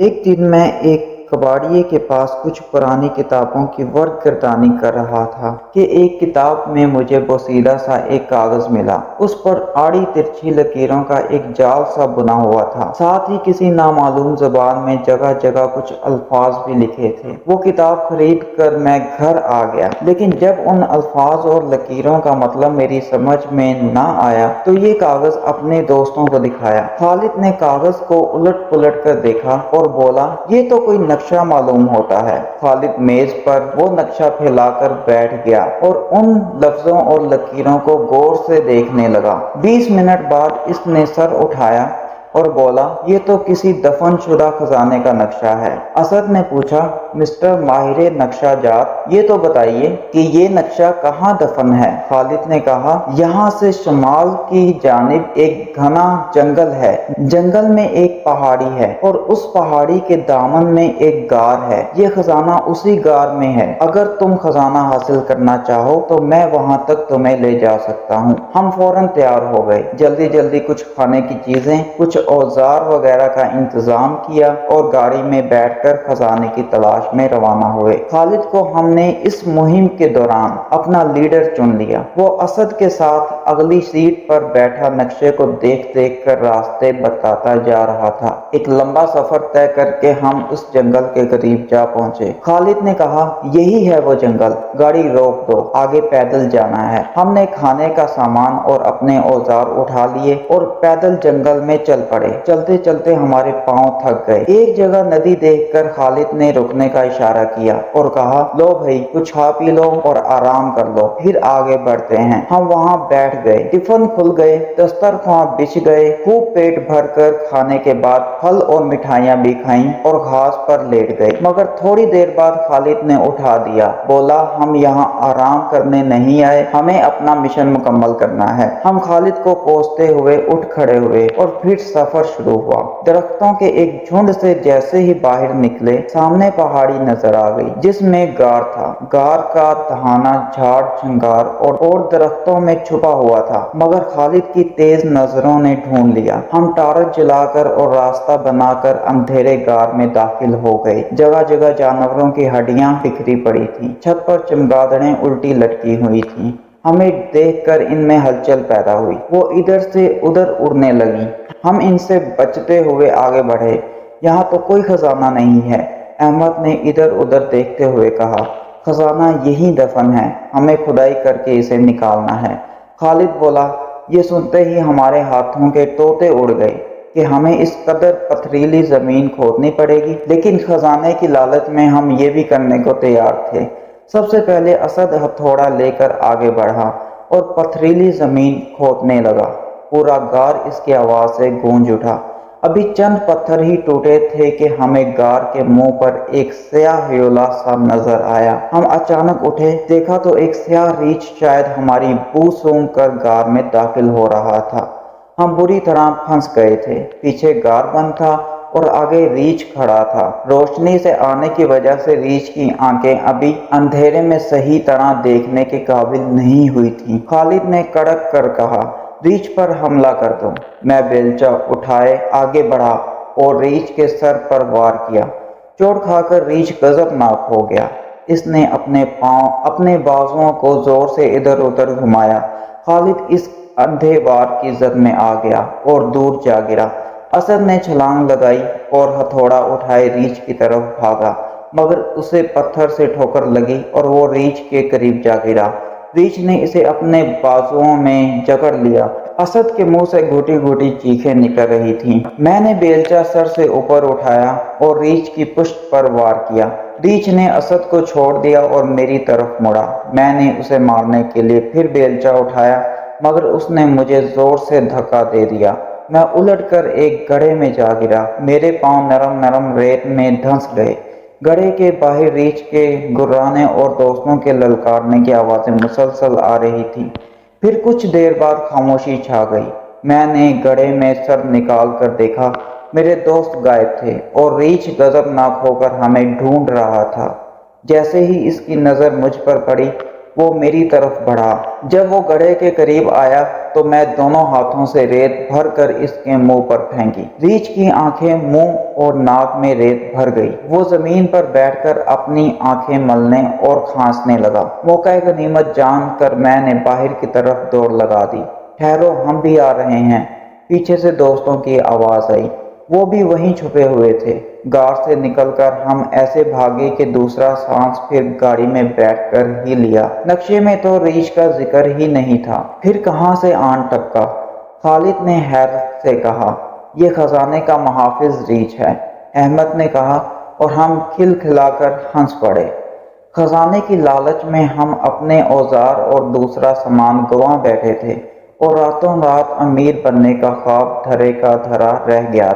ایک دن میں ایک کباڑیے کے پاس کچھ پرانی کتابوں کی ورق گردانی کر رہا تھا کہ ایک کتاب میں مجھے بوسیدہ سا ایک کاغذ ملا۔ اس پر آڑی ترچھی لکیروں کا ایک جال سا بنا ہوا تھا، ساتھ ہی کسی نامعلوم زبان میں جگہ جگہ کچھ الفاظ بھی لکھے تھے۔ وہ کتاب خرید کر میں گھر آ گیا، لیکن جب ان الفاظ اور لکیروں کا مطلب میری سمجھ میں نہ آیا تو یہ کاغذ اپنے دوستوں کو دکھایا۔ خالد نے کاغذ کو الٹ پلٹ کر دیکھا اور بولا، یہ تو کوئی نقشہ معلوم ہوتا ہے۔ خالد میز پر وہ نقشہ پھیلا کر بیٹھ گیا اور ان لفظوں اور لکیروں کو غور سے دیکھنے لگا۔ 20 منٹ بعد اس نے سر اٹھایا اور بولا، یہ تو کسی دفن شدہ خزانے کا نقشہ ہے۔ اسد نے پوچھا، مسٹر ماہر نقشہ جات، یہ تو بتائیے کہ یہ نقشہ کہاں دفن ہے؟ خالد نے کہا، یہاں سے شمال کی جانب ایک گھنا جنگل ہے۔ جنگل میں ایک پہاڑی ہے اور اس پہاڑی کے دامن میں ایک غار ہے۔ یہ خزانہ اسی غار میں ہے۔ اگر تم خزانہ حاصل کرنا چاہو تو میں وہاں تک تمہیں لے جا سکتا ہوں۔ ہم فوراً تیار ہو گئے، جلدی جلدی کچھ کھانے کی چیزیں، کچھ اوزار وغیرہ کا انتظام کیا اور گاڑی میں بیٹھ کر خزانے کی تلاش میں روانہ ہوئے۔ خالد کو ہم نے اس مہم کے دوران اپنا لیڈر چن لیا۔ وہ اسد کے ساتھ اگلی سیٹ پر بیٹھا نقشے کو دیکھ دیکھ کر راستے بتاتا جا رہا تھا۔ ایک لمبا سفر طے کر کے ہم اس جنگل کے قریب جا پہنچے۔ خالد نے کہا، یہی ہے وہ جنگل، گاڑی روک دو، آگے پیدل جانا ہے۔ ہم نے کھانے کا سامان اور اپنے اوزار اٹھا لیے اور پیدل جنگل میں چل پڑے۔ چلتے چلتے ہمارے پاؤں تھک گئے۔ ایک جگہ ندی دیکھ کر خالد نے رکنے کا اشارہ کیا اور کہا، لو بھائی، کچھ کھا پی لو اور آرام کر لو، پھر آگے بڑھتے ہیں۔ ہم وہاں بیٹھ گئے، ٹفن کھل گئے، دسترخواں بچھ گئے، خوب پیٹ بھر کر کھانے کے بعد پھل اور مٹھائیاں بھی کھائیں اور گھاس پر لیٹ گئے۔ مگر تھوڑی دیر بعد خالد نے اٹھا دیا، بولا، ہم یہاں آرام کرنے نہیں آئے، ہمیں اپنا مشن مکمل کرنا ہے۔ ہم خالد کو کوستے ہوئے اٹھ کھڑے ہوئے اور پھر سفر شروع ہوا۔ درختوں کے ایک جھنڈ سے جیسے ہی باہر نکلے، سامنے پہاڑی نظر آ گئی جس میں غار تھا۔ غار کا دہانہ جھاڑ جھنکار اور درختوں میں چھپا ہوا تھا، مگر خالد کی تیز نظروں نے ڈھونڈ لیا۔ ہم ٹارچ جلا کر اور راستہ بنا کر اندھیرے غار میں داخل ہو گئے۔ جگہ جگہ جانوروں کی ہڈیاں بکھری پڑی تھیں، چھت پر چمگادڑیں الٹی لٹکی ہوئی تھیں۔ ہمیں دیکھ کر ان میں ہلچل پیدا ہوئی، وہ ادھر سے ادھر اڑنے لگیں۔ ہم ان سے بچتے ہوئے آگے بڑھے۔ یہاں تو کوئی خزانہ نہیں ہے، احمد نے ادھر ادھر دیکھتے ہوئے کہا۔ خزانہ یہیں دفن ہے، ہمیں کھدائی کر کے اسے نکالنا ہے۔ خالد بولا۔ یہ سنتے ہی ہمارے ہاتھوں کے طوطے اڑ گئے کہ ہمیں اس قدر پتھریلی زمین کھودنی پڑے گی، لیکن خزانے کی لالچ میں ہم یہ بھی کرنے کو تیار تھے۔ سب سے پہلے اسد ہتھوڑا لے کر آگے بڑھا اور پتھریلی زمین کھودنے لگا۔ پورا غار اس کی آواز سے گونج اٹھا۔ ابھی چند پتھر ہی ٹوٹے تھے کہ ہمیں غار کے منہ پر ایک سیاہ ہیولا سا نظر آیا۔ ہم اچانک اٹھے، دیکھا تو ایک سیاہ ریچھ شاید ہماری بو سونگھ کر غار میں داخل ہو رہا تھا۔ ہم بری طرح پھنس گئے تھے۔ پیچھے غار بند تھا اور آگے ریچھ کھڑا تھا۔ روشنی سے آنے کی وجہ سے ریچھ کی آنکھیں ابھی اندھیرے میں صحیح طرح دیکھنے کے قابل نہیں ہوئی تھیں۔ خالد نے کڑک کر کہا، ریچھ پر حملہ کر دو۔ میں بیلچہ اٹھائے آگے بڑھا اور ریچھ کے سر پر وار کیا۔ چوٹ کھا کر ریچھ غضبناک ہو گیا۔ اس نے اپنے بازوؤں کو زور سے ادھر ادھر گھمایا۔ خالد اس اندھے وار کی زد میں آ گیا اور دور جا گرا۔ اسد نے چھلانگ لگائی اور ہتھوڑا اٹھائے ریچھ کی طرف بھاگا، مگر اسے پتھر سے ٹھوکر لگی اور وہ ریچھ کے قریب جا گرا۔ ریچھ نے اسے اپنے بازوؤں میں جکڑ لیا۔ اسد کے منہ سے گھوٹی گھوٹی چیخیں نکل رہی تھیں۔ میں نے بیلچہ سر سے اوپر اٹھایا اور ریچھ کی پشت پر وار کیا۔ ریچھ نے اسد کو چھوڑ دیا اور میری طرف مڑا۔ میں نے اسے مارنے کے لیے پھر بیلچہ اٹھایا، مگر اس نے مجھے زور سے دھکا دے دیا۔ میں الٹ کر ایک گڑھے میں جا گرا۔ میرے پاؤں نرم نرم ریت میں دھنس گئے۔ گڑھے کے باہر ریچھ کے گرانے اور دوستوں کے للکارنے کی آوازیں مسلسل آ رہی تھیں۔ پھر کچھ دیر بعد خاموشی چھا گئی۔ میں نے گڑھے میں سر نکال کر دیکھا، میرے دوست غائب تھے اور ریچھ غضبناک ہو کر ہمیں ڈھونڈ رہا تھا۔ جیسے ہی اس کی نظر مجھ پر پڑی، وہ میری طرف بڑھا۔ جب وہ گڑھے کے قریب آیا تو میں دونوں ہاتھوں سے ریت بھر کر اس کے منہ پر پھینکی۔ ریچھ کی آنکھیں، منہ اور ناک میں ریت بھر گئی۔ وہ زمین پر بیٹھ کر اپنی آنکھیں ملنے اور کھانسنے لگا۔ موقع غنیمت جان کر میں نے باہر کی طرف دوڑ لگا دی۔ ٹھہرو، ہم بھی آ رہے ہیں، پیچھے سے دوستوں کی آواز آئی۔ وہ بھی وہیں چھپے ہوئے تھے۔ غار سے نکل کر ہم ایسے بھاگے کہ دوسرا سانس پھر گاڑی میں بیٹھ کر ہی لیا۔ نقشے میں تو ریچھ کا ذکر ہی نہیں تھا، پھر کہاں سے آن ٹپکا؟ خالد نے حیرت سے کہا، یہ خزانے کا محافظ ریچھ ہے، احمد نے کہا، اور ہم کھل کھلا کر ہنس پڑے۔ خزانے کی لالچ میں ہم اپنے اوزار اور دوسرا سامان گنوا بیٹھے تھے اور راتوں رات امیر بننے کا خواب دھرے کا دھرا رہ گیا۔